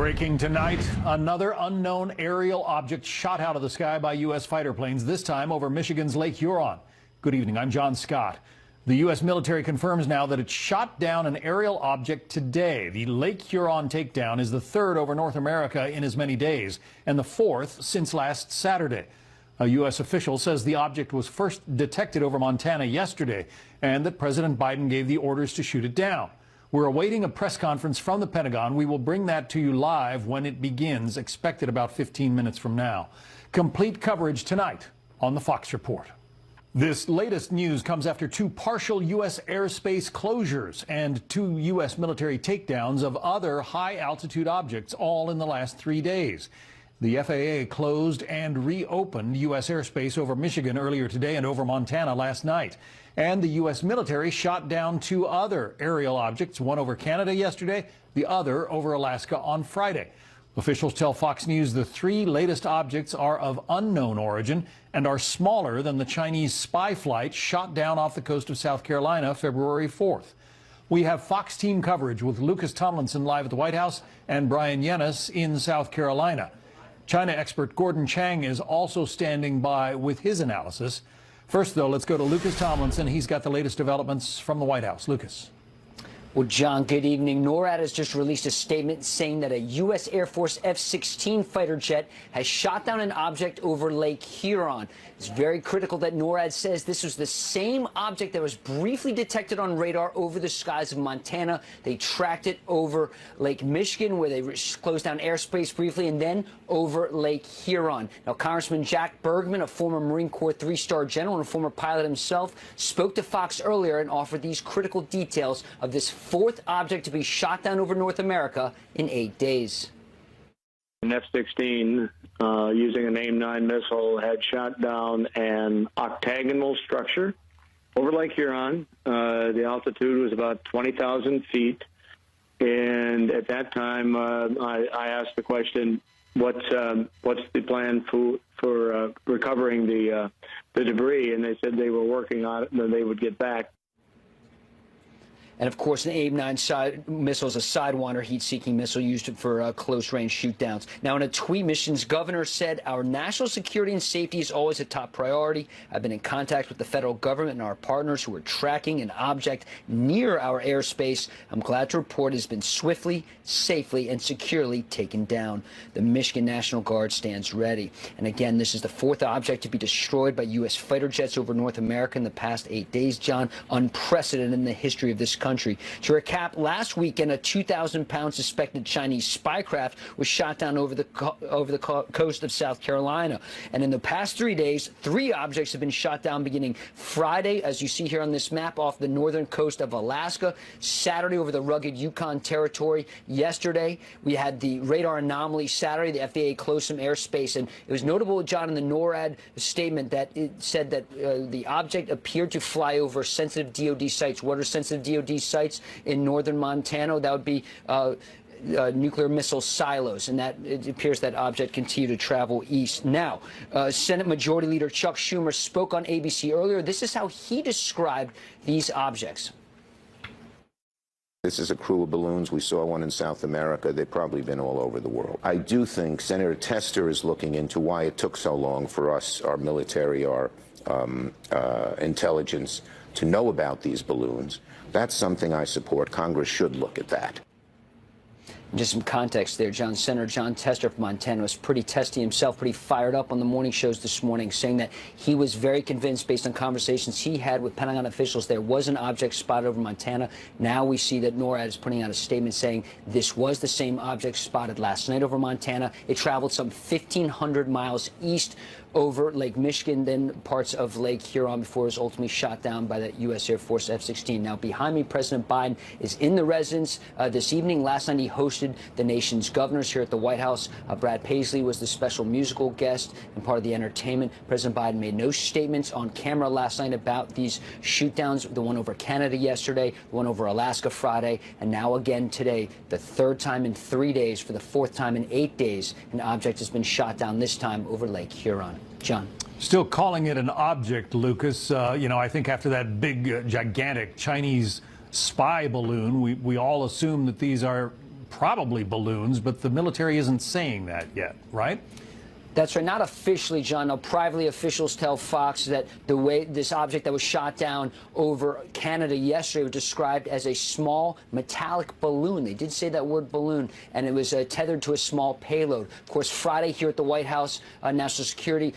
Breaking tonight, another unknown aerial object shot out of the sky by U.S. fighter planes, this time over Michigan's Lake Huron. Good evening, I'm John Scott. The U.S. military confirms now that it shot down an aerial object today. The Lake Huron takedown is the third over North America in as many days, and the fourth since last Saturday. A U.S. official says the object was first detected over Montana yesterday, and that President Biden gave the orders to shoot it down. We're awaiting a press conference from the Pentagon. We will bring that to you live when it begins, expected about 15 minutes from now. Complete coverage tonight on the Fox Report. This latest news comes after two partial U.S. airspace closures and two U.S. military takedowns of other high-altitude objects, all in the last 3 days. The FAA closed and reopened U.S. airspace over Michigan earlier today and over Montana last night. And the U.S. military shot down two other aerial objects, one over Canada yesterday, the other over Alaska on Friday. Officials tell Fox News the three latest objects are of unknown origin and are smaller than the Chinese spy flight shot down off the coast of South Carolina February 4th. We have Fox team coverage with Lucas Tomlinson live at the White House and Brian Yennis in South Carolina. China expert Gordon Chang is also standing by with his analysis. First, though, let's go to Lucas Tomlinson. He's got the latest developments from the White House. Lucas. Well, John, good evening. NORAD has just released a statement saying that a U.S. Air Force F-16 fighter jet has shot down an object over Lake Huron. It's very critical that NORAD says this was the same object that was briefly detected on radar over the skies of Montana. They tracked it over Lake Michigan, where they closed down airspace briefly, and then over Lake Huron. Now, Congressman Jack Bergman, a former Marine Corps three-star general and a former pilot himself, spoke to Fox earlier and offered these critical details of this fourth object to be shot down over North America in 8 days. An F-16 using an AIM-9 missile had shot down an octagonal structure over Lake Huron. The altitude was about 20,000 feet. And at that time, I asked the question, what's the plan for recovering the debris? And they said they were working on it and then they would get back. And, of course, an AIM-9 missile is a Sidewinder heat-seeking missile used for close-range shoot-downs. Now, in a tweet, Michigan's governor said, "Our national security and safety is always a top priority. I've been in contact with the federal government and our partners who are tracking an object near our airspace. I'm glad to report it has been swiftly, safely, and securely taken down. The Michigan National Guard stands ready." And, again, this is the fourth object to be destroyed by U.S. fighter jets over North America in the past 8 days, John. Unprecedented in the history of this country. To recap, last weekend, a 2,000-pound suspected Chinese spy craft was shot down over the coast of South Carolina. And in the past 3 days, three objects have been shot down beginning Friday, as you see here on this map, off the northern coast of Alaska, Saturday over the rugged Yukon Territory. Yesterday, we had the radar anomaly. Saturday, the FAA closed some airspace. And it was notable, John, in the NORAD statement that it said that the object appeared to fly over sensitive DoD sites. What are sensitive DoD sites in northern Montana? That would be nuclear missile silos, and that it appears that object continued to travel east. Now, Senate Majority Leader Chuck Schumer spoke on ABC earlier. This is how he described these objects. This is a crew of balloons. We saw one in South America. They've probably been all over the world. I do think Senator Tester is looking into why it took so long for us, our military, our intelligence, to know about these balloons. That's something I support. Congress should look at that. Just some context there, John. Senator John Tester from Montana was pretty testy himself, pretty fired up on the morning shows this morning, saying that he was very convinced, based on conversations he had with Pentagon officials, there was an object spotted over Montana. Now we see that NORAD is putting out a statement saying this was the same object spotted last night over Montana. It traveled some 1,500 miles east over Lake Michigan, then parts of Lake Huron, before it was ultimately shot down by the U.S. Air Force F-16. Now, behind me, President Biden is in the residence this evening. Last night, he hosted the nation's governors here at the White House. Brad Paisley was the special musical guest and part of the entertainment. President Biden made no statements on camera last night about these shoot-downs, the one over Canada yesterday, the one over Alaska Friday, and now again today, the third time in 3 days, for the fourth time in 8 days, an object has been shot down, this time over Lake Huron. John. Still calling it an object, Lucas. You know, I think after that big, gigantic Chinese spy balloon, we all assume that these are probably balloons, but the military isn't saying that yet, right? That's right. Not officially, John. No, privately, officials tell Fox that the way this object that was shot down over Canada yesterday was described as a small metallic balloon. They did say that word balloon, and it was tethered to a small payload. Of course, Friday here at the White House, National Security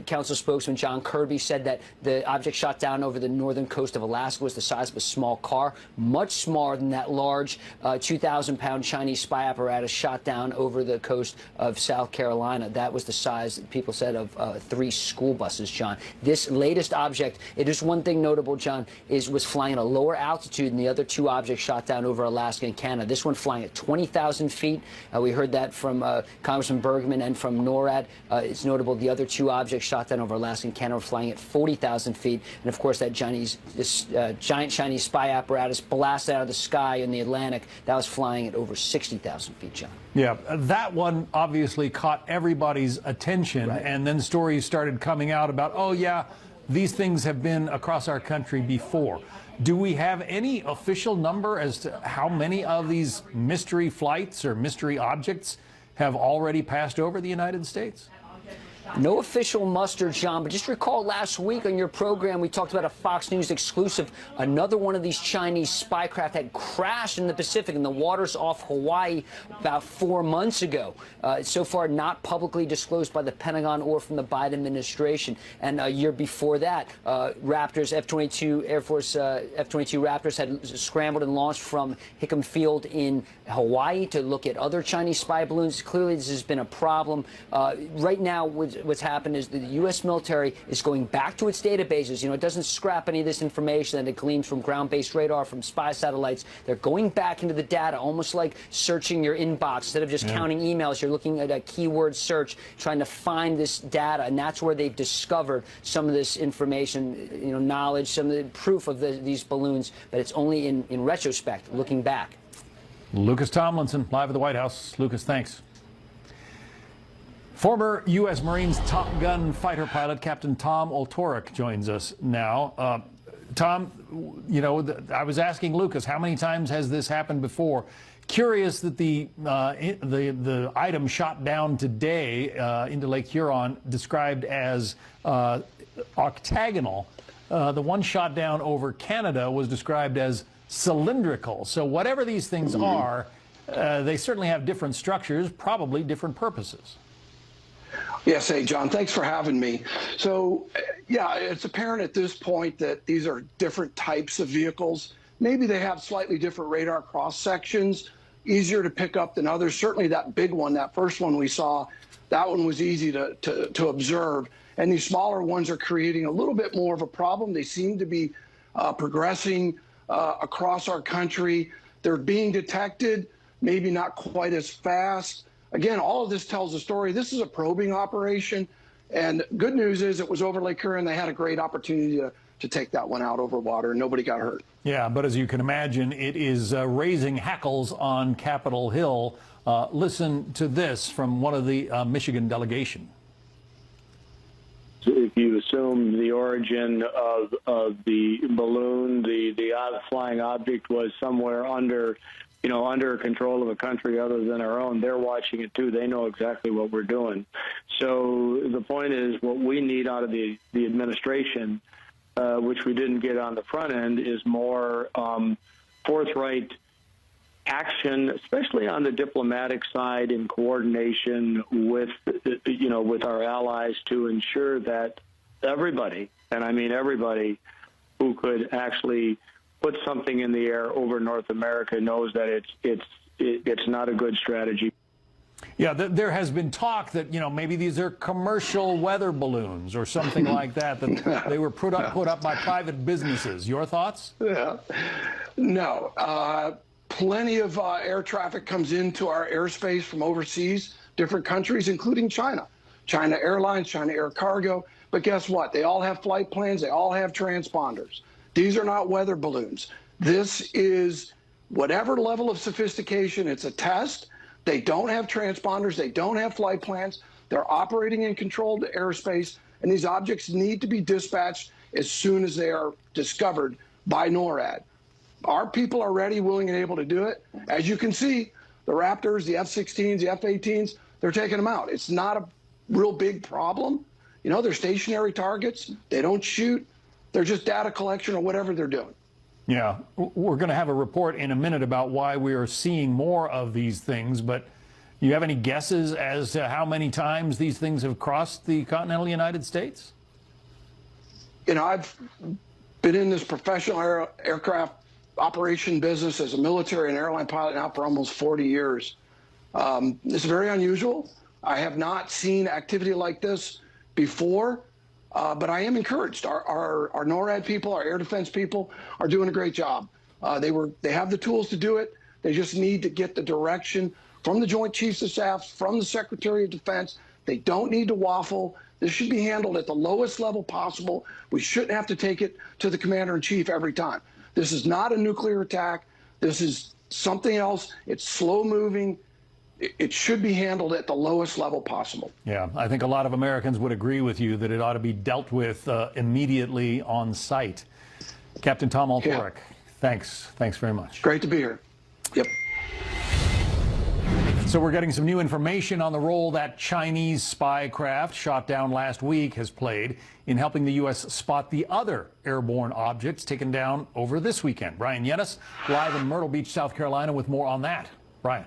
Council spokesman John Kirby said that the object shot down over the northern coast of Alaska was the size of a small car, much smaller than that large 2,000-pound Chinese spy apparatus shot down over the coast of South Carolina. That was the size, people said, of 3 school buses, John. This latest object, it is one thing notable, John, was flying at a lower altitude than the other 2 objects shot down over Alaska and Canada. This one flying at 20,000 feet. We heard that from Congressman Bergman and from NORAD. It's notable the other 2 objects shot down over Alaska and Canada were flying at 40,000 feet. And, of course, that giant Chinese spy apparatus blasted out of the sky in the Atlantic, that was flying at over 60,000 feet, John. Yeah, that one obviously caught everybody's attention, right. And then stories started coming out about, oh yeah, these things have been across our country before. Do we have any official number as to how many of these mystery flights or mystery objects have already passed over the United States? No official muster, John, but just recall last week on your program we talked about a Fox News exclusive. Another one of these Chinese spy craft had crashed in the Pacific in the waters off Hawaii about 4 months ago. So far not publicly disclosed by the Pentagon or from the Biden administration. And a year before that, Raptors, F-22 Air Force F-22 Raptors had scrambled and launched from Hickam Field in Hawaii to look at other Chinese spy balloons. Clearly this has been a problem. Right now, what's happened is the U.S. military is going back to its databases. You know, it doesn't scrap any of this information that it gleans from ground-based radar, from spy satellites. They're going back into the data, almost like searching your inbox. Instead of just counting emails, you're looking at a keyword search, trying to find this data, and that's where they've discovered some of this information, you know, knowledge, some of the proof of these balloons, but it's only in retrospect, looking back. Lucas Tomlinson, live at the White House. Lucas, thanks. Former U.S. Marines Top Gun fighter pilot Captain Tom Ultorek joins us now. Tom, you know, I was asking Lucas, how many times has this happened before? Curious that the item shot down today into Lake Huron, described as octagonal. The one shot down over Canada was described as cylindrical. So whatever these things are, they certainly have different structures, probably different purposes. Yes, hey, John, thanks for having me. So, yeah, it's apparent at this point that these are different types of vehicles. Maybe they have slightly different radar cross sections, easier to pick up than others. Certainly that big one, that first one we saw, that one was easy to observe. And these smaller ones are creating a little bit more of a problem. They seem to be progressing across our country. They're being detected, maybe not quite as fast. Again, all of this tells a story. This is a probing operation, and good news is it was over Lake Huron. They had a great opportunity to take that one out over water, and nobody got hurt. Yeah, but as you can imagine, it is raising hackles on Capitol Hill. Listen to this from one of the Michigan delegation. If you assume the origin of the balloon, the flying object was somewhere under control of a country other than our own, they're watching it too. They know exactly what we're doing. So the point is, what we need out of the administration, which we didn't get on the front end, is more forthright action, especially on the diplomatic side, in coordination with our allies, to ensure that everybody, and I mean everybody, who could actually put something in the air over North America knows that it's not a good strategy. Yeah, there has been talk that, you know, maybe these are commercial weather balloons or something like that, that they were put up by private businesses. Your thoughts? Yeah. No. Plenty of air traffic comes into our airspace from overseas, different countries, including China. China Airlines, China Air Cargo. But guess what? They all have flight plans. They all have transponders. These are not weather balloons. This is whatever level of sophistication. It's a test. They don't have transponders. They don't have flight plans. They're operating in controlled airspace, and these objects need to be dispatched as soon as they are discovered by NORAD. Our people are ready, willing, and able to do it. As you can see, the Raptors, the F-16s, the F-18s, they're taking them out. It's not a real big problem. You know, they're stationary targets. They don't shoot. They're just data collection or whatever they're doing. Yeah, we're going to have a report in a minute about why we are seeing more of these things, but you have any guesses as to how many times these things have crossed the continental United States? You know, I've been in this professional aircraft operation business as a military and airline pilot now for almost 40 years. It's very unusual. I have not seen activity like this before, but I am encouraged. Our NORAD people, our air defense people are doing a great job. They have the tools to do it. They just need to get the direction from the Joint Chiefs of Staff, from the Secretary of Defense. They don't need to waffle. This should be handled at the lowest level possible. We shouldn't have to take it to the Commander-in-Chief every time. This is not a nuclear attack. This is something else. It's slow moving. It should be handled at the lowest level possible. Yeah, I think a lot of Americans would agree with you that it ought to be dealt with immediately on site. Captain Tom Ultorek, thanks very much. Great to be here. Yep. So we're getting some new information on the role that Chinese spy craft shot down last week has played in helping the U.S. spot the other airborne objects taken down over this weekend. Brian Yates, live in Myrtle Beach, South Carolina, with more on that. Brian.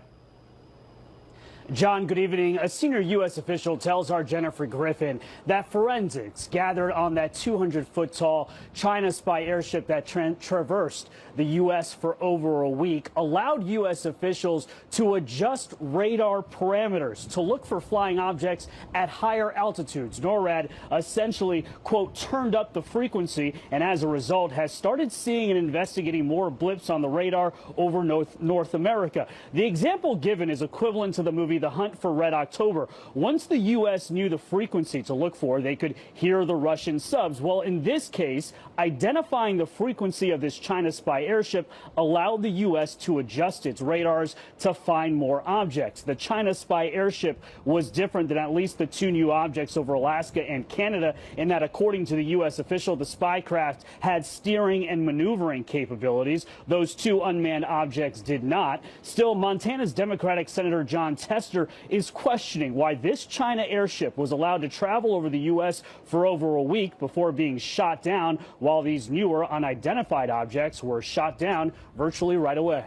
John, good evening. A senior U.S. official tells our Jennifer Griffin that forensics gathered on that 200-foot-tall China spy airship that traversed the U.S. for over a week allowed U.S. officials to adjust radar parameters to look for flying objects at higher altitudes. NORAD essentially, quote, turned up the frequency and as a result has started seeing and investigating more blips on the radar over North America. The example given is equivalent to the movie The Hunt for Red October. Once the U.S. knew the frequency to look for, they could hear the Russian subs. Well, in this case, identifying the frequency of this China spy airship allowed the U.S. to adjust its radars to find more objects. The China spy airship was different than at least the two new objects over Alaska and Canada in that, according to the U.S. official, the spy craft had steering and maneuvering capabilities. Those two unmanned objects did not. Still, Montana's Democratic Senator John Tester is questioning why this China airship was allowed to travel over the U.S. for over a week before being shot down, while these newer unidentified objects were shot down virtually right away.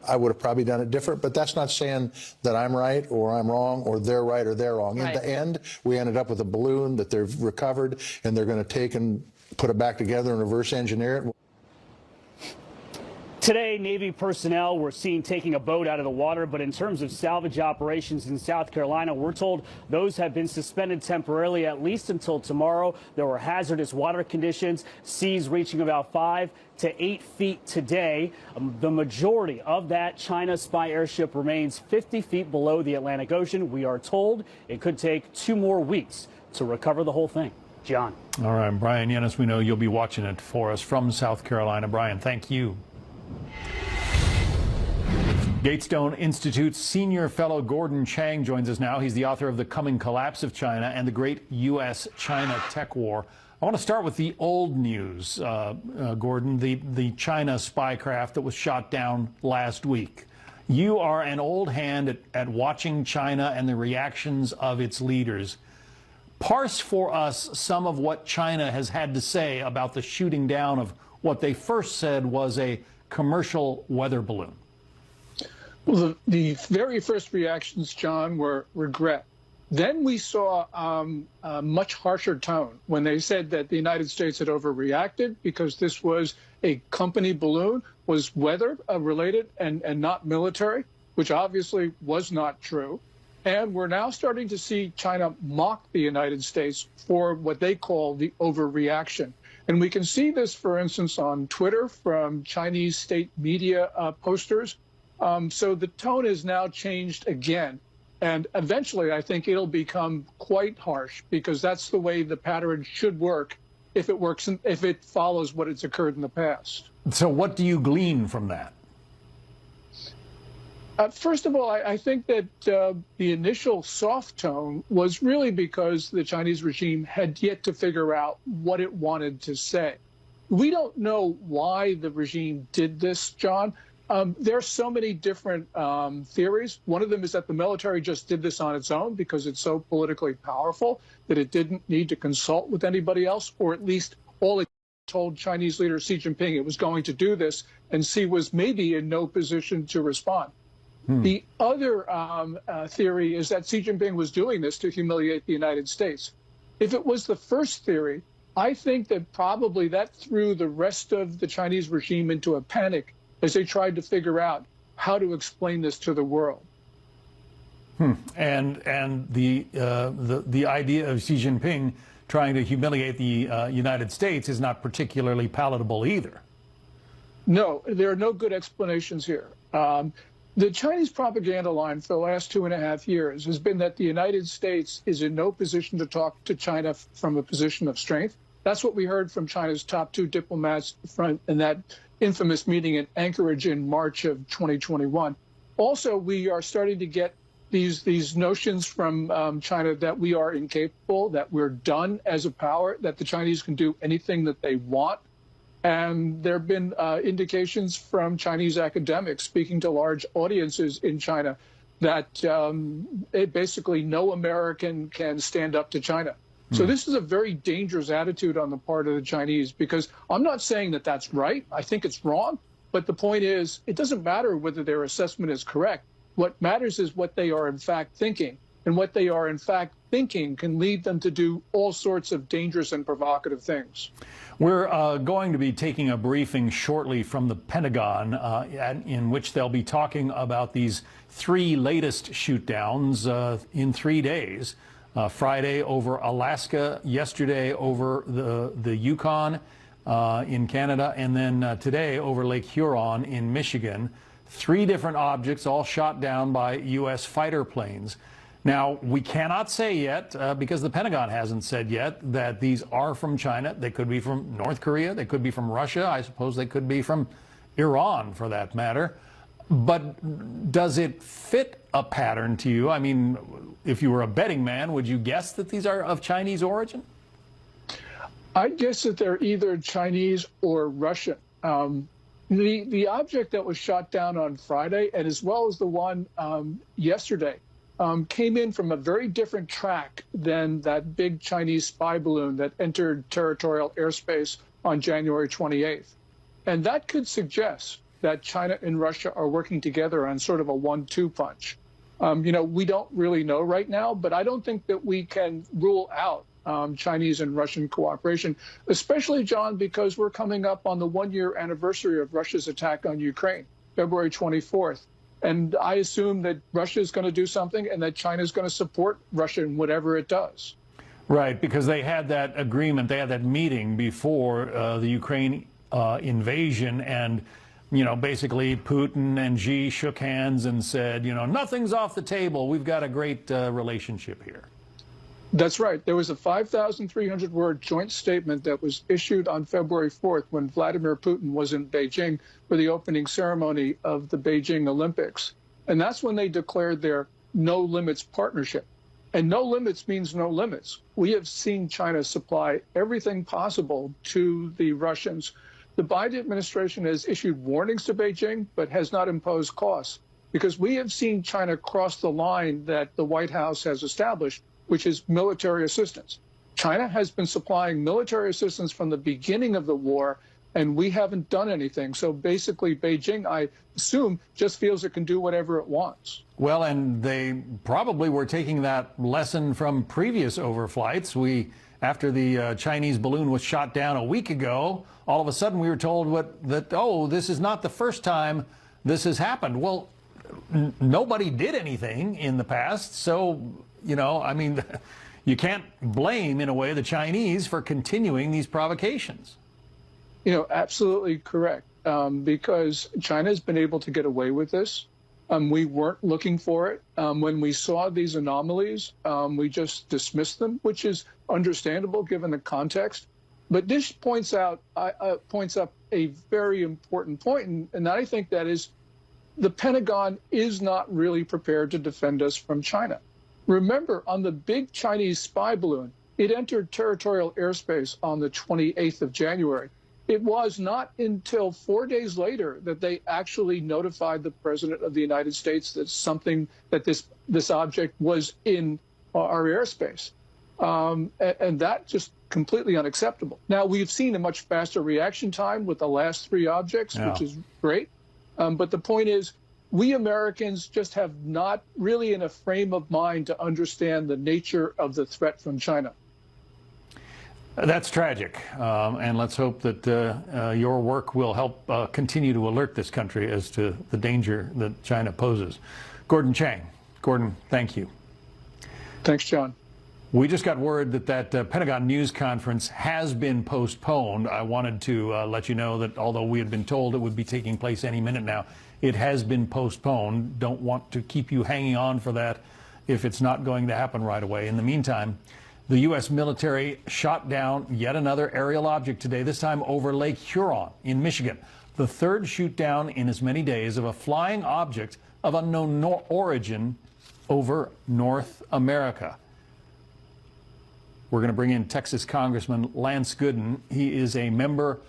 I would have probably done it different, but that's not saying that I'm right or I'm wrong or they're right or they're wrong. Right. In the end, we ended up with a balloon that they've recovered, and they're going to take and put it back together and reverse engineer it. Today, Navy personnel were seen taking a boat out of the water, but in terms of salvage operations in South Carolina, we're told those have been suspended temporarily at least until tomorrow. There were hazardous water conditions, seas reaching about 5 to 8 feet today. The majority of that China spy airship remains 50 feet below the Atlantic Ocean. We are told it could take 2 more weeks to recover the whole thing. John. All right, Brian Yates, we know you'll be watching it for us from South Carolina. Brian, thank you. Gatestone Institute's senior fellow Gordon Chang joins us now. He's the author of The Coming Collapse of China and the Great U.S.-China Tech War. I want to start with the old news, Gordon, the China spy craft that was shot down last week. You are an old hand at watching China and the reactions of its leaders. Parse for us some of what China has had to say about the shooting down of what they first said was a commercial weather balloon. Well, the very first reactions, John, were regret. Then we saw a much harsher tone when they said that the United States had overreacted because this was a company balloon, was weather related and not military, which obviously was not true. And we're now starting to see China mock the United States for what they call the overreaction. And we can see this, for instance, on Twitter from Chinese state media posters. So the tone has now changed again. And eventually, I think it'll become quite harsh because that's the way the pattern should work if it follows what has occurred in the past. So what do you glean from that? First of all, I think that the initial soft tone was really because the Chinese regime had yet to figure out what it wanted to say. We don't know why the regime did this, John. There are so many different theories. One of them is that the military just did this on its own because it's so politically powerful that it didn't need to consult with anybody else, or at least all it told Chinese leader Xi Jinping it was going to do this, and Xi was maybe in no position to respond. The other theory is that Xi Jinping was doing this to humiliate the United States. If it was the first theory, I think that probably that threw the rest of the Chinese regime into a panic as they tried to figure out how to explain this to the world. And the idea of Xi Jinping trying to humiliate the United States is not particularly palatable either. No, there are no good explanations here. The Chinese propaganda line for the last 2.5 years has been that the United States is in no position to talk to China from a position of strength. That's what we heard from China's top 2 diplomats in that infamous meeting in Anchorage in March of 2021. Also, we are starting to get these notions from China that we are incapable, that we're done as a power, that the Chinese can do anything that they want. And there have been indications from Chinese academics speaking to large audiences in China that basically no American can stand up to China. So this is a very dangerous attitude on the part of the Chinese, because I'm not saying that that's right. I think it's wrong. But the point is, it doesn't matter whether their assessment is correct. What matters is what they are in fact thinking. And what they are in fact thinking can lead them to do all sorts of dangerous and provocative things. We're going to be taking a briefing shortly from the Pentagon in which they'll be talking about these 3 latest shoot-downs in 3 days. Friday over Alaska, yesterday over the Yukon in Canada, and then today over Lake Huron in Michigan. 3 different objects all shot down by U.S. fighter planes. Now, we cannot say yet, because the Pentagon hasn't said yet, that these are from China. They could be from North Korea. They could be from Russia. I suppose they could be from Iran, for that matter. But does it fit a pattern to you? I mean, if you were a betting man, would you guess that these are of Chinese origin? I'd guess that they're either Chinese or Russian. The object that was shot down on Friday, and as well as the one yesterday, came in from a very different track than that big Chinese spy balloon that entered territorial airspace on January 28th. And that could suggest that China and Russia are working together on sort of a 1-2 punch. We don't really know right now, but I don't think that we can rule out Chinese and Russian cooperation, especially, John, because we're coming up on the 1-year anniversary of Russia's attack on Ukraine, February 24th. And I assume that Russia is going to do something and that China is going to support Russia in whatever it does. Right, because they had that agreement, they had that meeting before the Ukraine invasion, and basically Putin and Xi shook hands and said, nothing's off the table. We've got a great relationship here. That's right. There was a 5,300-word joint statement that was issued on February 4th when Vladimir Putin was in Beijing for the opening ceremony of the Beijing Olympics. And that's when they declared their no limits partnership. And no limits means no limits. We have seen China supply everything possible to the Russians. The Biden administration has issued warnings to Beijing, but has not imposed costs, because we have seen China cross the line that the White House has established, which is military assistance. China has been supplying military assistance from the beginning of the war, and we haven't done anything. So basically, Beijing, I assume, just feels it can do whatever it wants. Well, and they probably were taking that lesson from previous overflights. After the Chinese balloon was shot down a week ago, all of a sudden we were told that this is not the first time this has happened. Well, nobody did anything in the past, so you can't blame, in a way, the Chinese for continuing these provocations. Absolutely correct, because China has been able to get away with this. We weren't looking for it. When we saw these anomalies, we just dismissed them, which is understandable given the context. But this points up a very important point, and I think that is the Pentagon is not really prepared to defend us from China. Remember, on the big Chinese spy balloon, it entered territorial airspace on the 28th of January. it was not until 4 days later that they actually notified the President of the United States that this object was in our airspace. And that just completely unacceptable. Now, we've seen a much faster reaction time with the last 3 objects, which is great. But the point is, we Americans just have not really in a frame of mind to understand the nature of the threat from China. That's tragic, and let's hope that your work will help continue to alert this country as to the danger that China poses. Gordon Chang. Gordon, thank you. Thanks, John. We just got word that Pentagon news conference has been postponed. I wanted to let you know that although we had been told it would be taking place any minute now, it has been postponed. Don't want to keep you hanging on for that if it's not going to happen right away. In the meantime, the U.S. military shot down yet another aerial object today, this time over Lake Huron in Michigan. The third shoot down in as many days of a flying object of unknown origin over North America. We're going to bring in Texas Congressman Lance Gooden. He is a member,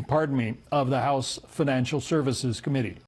pardon me, of the House Financial Services Committee.